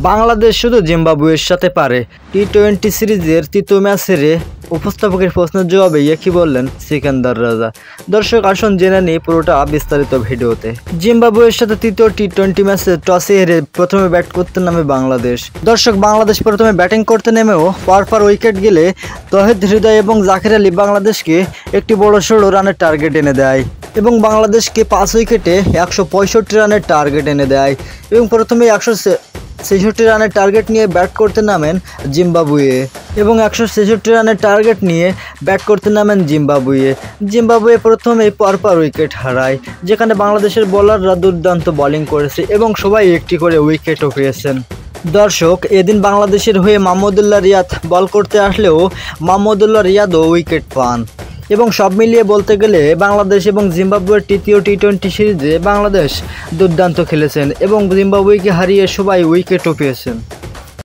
বাংলাদেশ শুধু জিম্বাবুয়ের সাথে পারে। টি-20 সিরিজের তৃতীয় ম্যাচের উপস্থাপকের প্রশ্নের জবাবে একই বললেন সিকান্দার রাজা। দর্শক আসুন জেনে নিই পুরোটা বিস্তারিত ভিডিওতে। জিম্বাবুয়ের সাথে তৃতীয় টি-20 ম্যাচে টসে হেরে প্রথমে ব্যাট করতে নামে বাংলাদেশ। দর্শক বাংলাদেশ প্রথমে ব্যাটিং করতে নেমেও পরপর উইকেট গেলে তৌহিদ হৃদয় এবং জাকির আলী বাংলাদেশকে একটি বড়সড় রানের টার্গেট এনে দেয় এবং বাংলাদেশকে 5 উইকেটে 165 রানের টার্গেট এনে দেয় এবং প্রথমে 166 রানের টার্গেট নিয়ে ব্যাট করতে নামেন জিম্বাবুয়ে এবং 166 রানের টার্গেট নিয়ে ব্যাট করতে নামেন জিম্বাবুয়ে প্রথমেই পরপর উইকেট হারায়, যেখানে বাংলাদেশের বোলাররা দুর্দান্ত বোলিং করেছে এবং সবাই একটি করে উইকেটও পেয়েছেন। দর্শক এদিন বাংলাদেশের হয়ে মাহমুদুল্লাহ রিয়াদ বল করতে আসলেও মাহমুদুল্লাহ রিয়াদও উইকেট পান এবং সব মিলিয়ে বলতে গেলে বাংলাদেশ এবং জিম্বাবুয়ের তৃতীয় টি-20 সিরিজে বাংলাদেশ দুর্দান্ত খেলেছেন এবং জিম্বাবুয়েকে হারিয়ে সবাই উইকেটও পেয়েছেন।